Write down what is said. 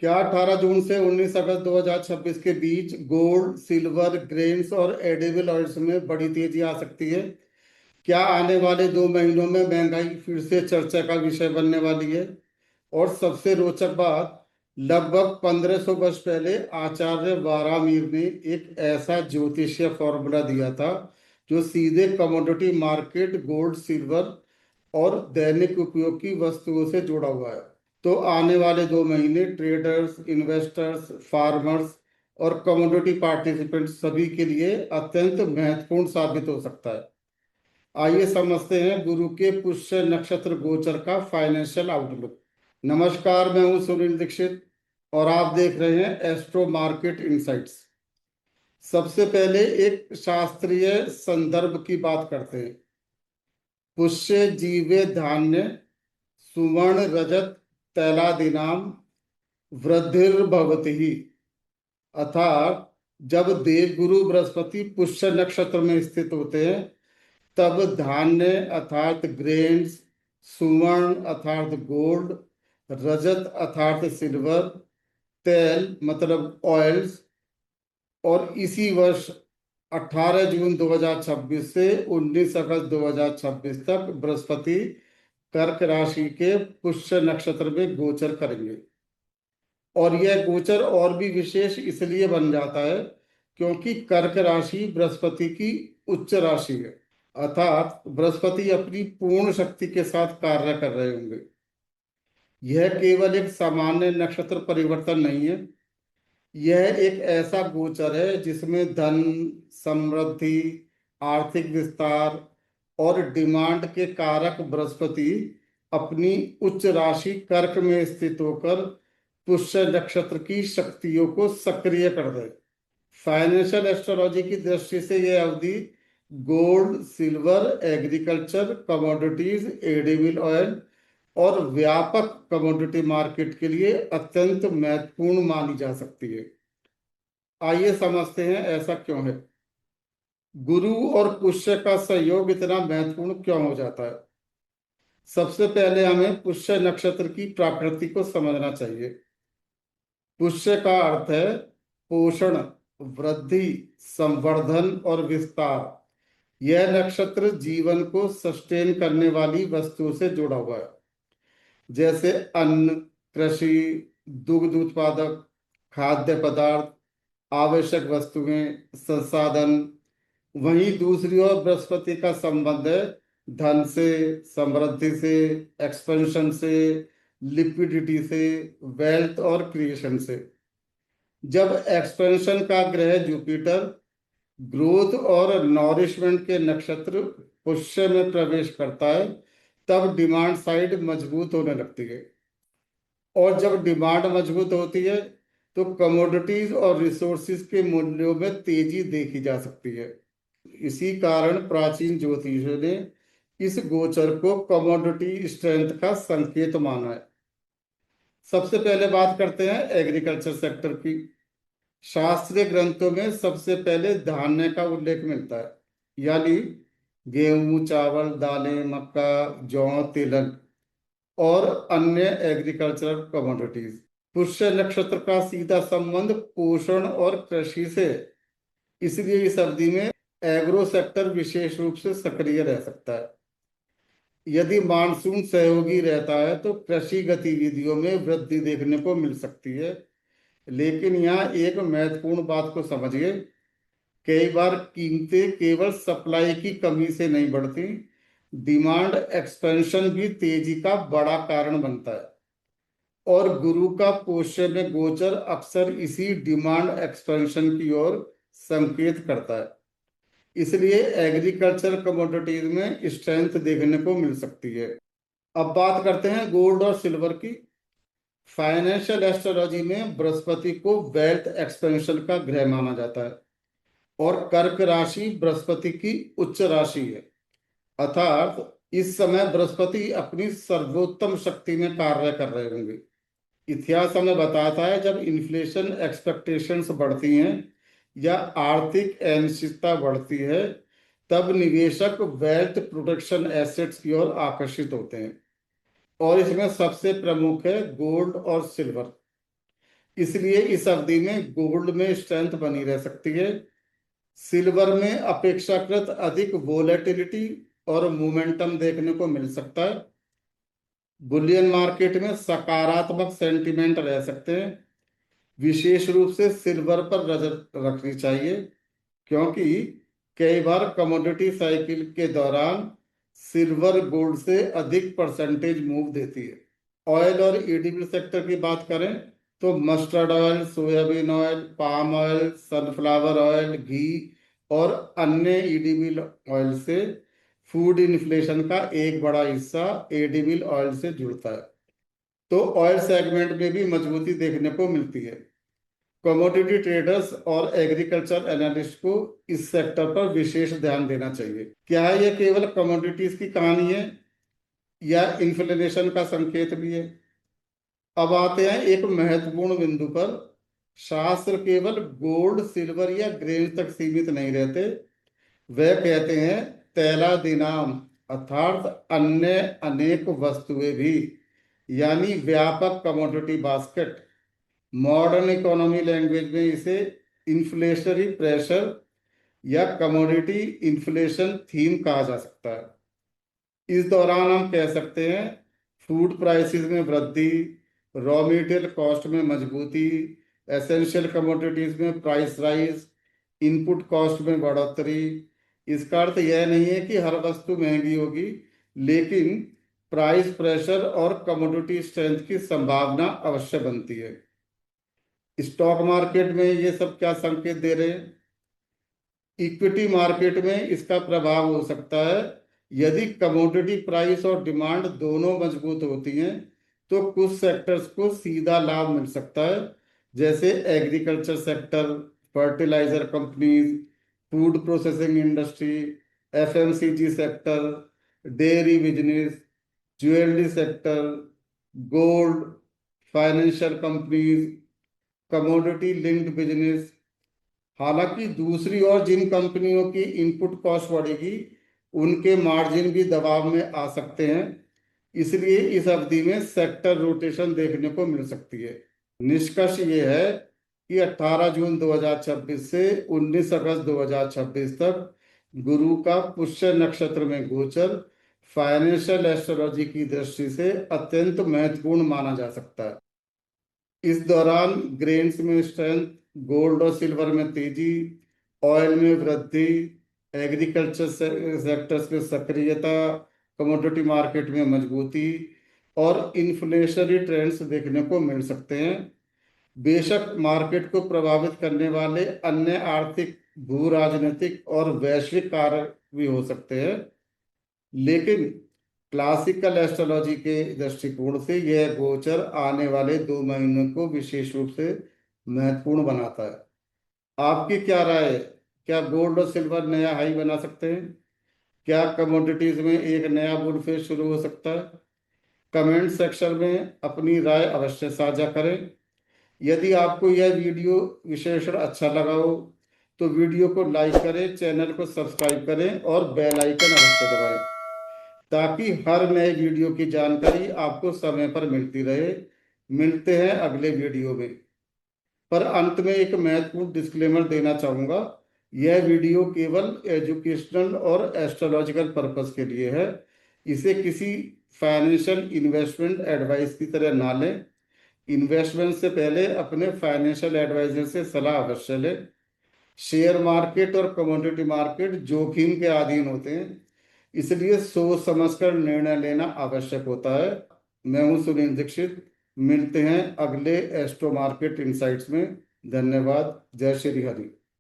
क्या 18 जून से 19 अगस्त 2026 के बीच गोल्ड, सिल्वर, ग्रेन्स और एडिबल ऑयल्स में बड़ी तेजी आ सकती है? क्या आने वाले 2 महीनों में महंगाई फिर से चर्चा का विषय बनने वाली है? और सबसे रोचक बात, लगभग 1500 वर्ष पहले आचार्य वारामीर ने एक ऐसा ज्योतिषीय फॉर्मूला दिया था जो सीधे कमोडिटी मार्केट, गोल्ड, सिल्वर और दैनिक उपयोग की वस्तुओं से जुड़ा हुआ है। तो आने वाले 2 महीने ट्रेडर्स, इन्वेस्टर्स, फार्मर्स और कमोडिटी पार्टिसिपेंट्स सभी के लिए अत्यंत महत्वपूर्ण साबित हो सकता है। आइए समझते हैं गुरु के पुष्य नक्षत्र गोचर का फाइनेंशियल आउटलुक। नमस्कार, मैं हूं सुनील दीक्षित और आप देख रहे हैं एस्ट्रो मार्केट इनसाइट्स। सबसे पहले एक शास्त्रीय संदर्भ की बात करते हैं। पुष्य जीवे धान्य सुवर्ण रजत तैलादीनाम वृद्धिर्भवति ही, अर्थात जब देवगुरु बृहस्पति पुष्य नक्षत्र में स्थित होते हैं तब धान्य अर्थात ग्रेन्स, सुवर्ण अर्थात गोल्ड, रजत अर्थात सिल्वर, तेल मतलब ऑयल्स, और इसी वर्ष 18 जून 2026 से 19 अगस्त 2026 तक बृहस्पति कर्क राशि के पुष्य नक्षत्र में गोचर करेंगे। और यह गोचर और भी विशेष इसलिए बन जाता है क्योंकि कर्क राशि बृहस्पति की उच्च राशि है, अर्थात बृहस्पति अपनी पूर्ण शक्ति के साथ कार्य कर रहे होंगे। यह केवल एक सामान्य नक्षत्र परिवर्तन नहीं है, यह एक ऐसा गोचर है जिसमें धन, समृद्धि, आर्थिक विस्तार और डिमांड के कारक बृहस्पति अपनी उच्च राशि कर्क में स्थित होकर पुष्य नक्षत्र की शक्तियों को सक्रिय कर दे। फाइनेंशियल एस्ट्रोलॉजी की दृष्टि से यह अवधि gold, silver, agriculture, commodities, edible oil और व्यापक कमोडिटी मार्केट के लिए अत्यंत महत्वपूर्ण मानी जा सकती है। आइए समझते हैं ऐसा क्यों है। गुरु और पुष्य का सहयोग इतना महत्वपूर्ण क्यों हो जाता है? सबसे पहले हमें पुष्य नक्षत्र की प्रकृति को समझना चाहिए। पुष्य का अर्थ है पोषण, वृद्धि, संवर्धन और विस्तार। यह नक्षत्र जीवन को सस्टेन करने वाली वस्तुओं से जुड़ा हुआ है, जैसे अन्न, कृषि, दुग्ध उत्पादक, खाद्य पदार्थ, आवश्यक वस्तुएं, संसाधन। वहीं दूसरी ओर बृहस्पति का संबंध है धन से, समृद्धि से, एक्सपेंशन से, लिक्विडिटी से, वेल्थ और क्रिएशन से। जब एक्सपेंशन का ग्रह जुपिटर ग्रोथ और नॉरिशमेंट के नक्षत्र पुष्य में प्रवेश करता है तब डिमांड साइड मजबूत होने लगती है। और जब डिमांड मजबूत होती है तो कमोडिटीज और रिसोर्सेज के मूल्यों में तेजी देखी जा सकती है। इसी कारण प्राचीन ज्योतिषियों ने इस गोचर को कमोडिटी स्ट्रेंथ का संकेत माना है। सबसे पहले बात करते हैं एग्रीकल्चर सेक्टर की। शास्त्रीय ग्रंथों में सबसे पहले धान्य का उल्लेख मिलता है, यानी गेहूं, चावल, दालें, मक्का, जौ, तिलहन और अन्य एग्रीकल्चरल कमोडिटीज। पुष्य नक्षत्र का सीधा संबंध पोषण और कृषि से है, इसलिए इस अवधि में एग्रो सेक्टर विशेष रूप से सक्रिय रह सकता है। यदि मानसून सहयोगी रहता है तो कृषि गतिविधियों में वृद्धि देखने को मिल सकती है। लेकिन यहाँ एक महत्वपूर्ण बात को समझिए, कई बार कीमतें केवल सप्लाई की कमी से नहीं बढ़ती, डिमांड एक्सपेंशन भी तेजी का बड़ा कारण बनता है। और गुरु का पोष्य में गोचर अक्सर इसी डिमांड एक्सपेंशन की ओर संकेत करता है। इसलिए एग्रीकल्चर कमोडिटीज में स्ट्रेंथ देखने को मिल सकती है। अब बात करते हैं गोल्ड और सिल्वर की। फाइनेंशियल एस्ट्रोलॉजी में बृहस्पति को वेल्थ एक्सपेंशन का ग्रह माना जाता है और कर्क राशि बृहस्पति की उच्च राशि है, अर्थात इस समय बृहस्पति अपनी सर्वोत्तम शक्ति में कार्य कर रहे होंगे। इतिहास हमें बताता है जब इन्फ्लेशन एक्सपेक्टेशंस बढ़ती हैं या आर्थिक अनिश्चितता बढ़ती है तब निवेशक वेल्थ प्रोटेक्शन एसेट्स की ओर आकर्षित होते हैं, और इसमें सबसे प्रमुख है गोल्ड और सिल्वर। इसलिए इस अवधि में गोल्ड में स्ट्रेंथ बनी रह सकती है। सिल्वर में अपेक्षाकृत अधिक वोलेटिलिटी और मोमेंटम देखने को मिल सकता है। बुलियन मार्केट में सकारात्मक सेंटिमेंट रह सकते हैं। विशेष रूप से सिल्वर पर नजर रखनी चाहिए, क्योंकि कई बार कमोडिटी साइकिल के दौरान सिल्वर गोल्ड से अधिक परसेंटेज मूव देती है। ऑयल और ईडीबी सेक्टर की बात करें तो mustard oil, soyabean oil, palm oil, sunflower oil, घी और अन्य ईडीबी ऑयल से फूड इन्फ्लेशन का एक बड़ा हिस्सा एडिबल ऑयल से जुड़ता है। तो ऑयल सेगमेंट में भी मजबूती देखने को मिलती है। कमोडिटी ट्रेडर्स और एग्रीकल्चर एनालिस्ट को इस सेक्टर पर विशेष ध्यान देना चाहिए। क्या यह केवल कमोडिटीज की कहानी है या इन्फ्लेशन का संकेत भी है? अब आते हैं एक महत्वपूर्ण बिंदु पर। शास्त्र केवल गोल्ड, सिल्वर या ग्रेन तक सीमित नहीं रहते। वे कहते हैं तैला दिनाम, अर्थात अन्य अनेक वस्तुएं भी, यानी व्यापक commodity basket. Modern economy language में इसे इन्फ्लेशनरी प्रेशर या कमोडिटी इन्फ्लेशन थीम कहा जा सकता है। इस दौरान हम कह सकते हैं फूड प्राइसेस में वृद्धि, रॉ मटेरियल कॉस्ट में मजबूती, एसेंशियल कमोडिटीज में प्राइस राइज, इनपुट कॉस्ट में बढ़ोतरी। इसका अर्थ यह नहीं है कि हर वस्तु महंगी होगी, लेकिन प्राइस प्रेशर और कमोडिटी स्ट्रेंथ की संभावना अवश्य बनती है। स्टॉक मार्केट में ये सब क्या संकेत दे रहे हैं? इक्विटी मार्केट में इसका प्रभाव हो सकता है। यदि कमोडिटी प्राइस और डिमांड दोनों मजबूत होती हैं तो कुछ सेक्टर्स को सीधा लाभ मिल सकता है, जैसे agriculture sector, fertiliser companies, food processing industry, FMCG sector, dairy business, jewellery sector, gold, financial companies, commodity linked business. हालांकि दूसरी ओर जिन कंपनियों की इनपुट कॉस्ट बढ़ेगी उनके मार्जिन भी दबाव में आ सकते हैं। इसलिए इस अवधि में सेक्टर रोटेशन देखने को मिल सकती है। निष्कर्ष ये है कि 18 जून 2026 से 19 अगस्त 2026 तक गुरु का पुष्य नक्षत्र में गोचर फाइनेंशियल एस्ट्रोलॉजी की दृष्टि से अत्यंत महत्वपूर्ण माना जा सकता है। इस दौरान ग्रेन्स में स्ट्रेंथ, गोल्ड और सिल्वर में तेजी, ऑयल में वृद्धि, एग्रीकल्चर सेक्टर्स में सक्रियता, कमोडिटी मार्केट में मजबूती और इन्फ्लेशनरी ट्रेंड्स देखने को मिल सकते हैं। बेशक मार्केट को प्रभावित करने वाले अन्य आर्थिक, भू राजनीतिक और वैश्विक कारक भी हो सकते हैं, लेकिन क्लासिकल एस्ट्रोलॉजी के दृष्टिकोण से यह गोचर आने वाले 2 महीनों को विशेष रूप से महत्वपूर्ण बनाता है। आपकी क्या राय है? क्या गोल्ड और सिल्वर नया हाई बना सकते हैं? क्या कमोडिटीज में एक नया बुल फेज शुरू हो सकता है? कमेंट सेक्शन में अपनी राय अवश्य साझा करें। यदि आपको यह वीडियो विश्लेषण अच्छा लगा हो तो वीडियो को लाइक करें, चैनल को सब्सक्राइब करें और बेल आइकन अवश्य दबाएं, ताकि हर नए वीडियो की जानकारी आपको समय पर मिलती रहे। मिलते हैं अगले वीडियो में। पर अंत में एक महत्वपूर्ण डिस्क्लेमर देना चाहूँगा। यह वीडियो केवल एजुकेशनल और एस्ट्रोलॉजिकल पर्पस के लिए है। इसे किसी फाइनेंशियल इन्वेस्टमेंट एडवाइस की तरह ना लें। इन्वेस्टमेंट से पहले अपने फाइनेंशियल एडवाइजर से सलाह अवश्य लें। शेयर मार्केट और कमोडिटी मार्केट जोखिम के अधीन होते हैं, इसलिए सोच समझकर निर्णय लेना आवश्यक होता है। मैं हूं सुनील दीक्षित। मिलते हैं अगले एस्ट्रो मार्केट इनसाइट्स में। धन्यवाद। जय श्री हरि।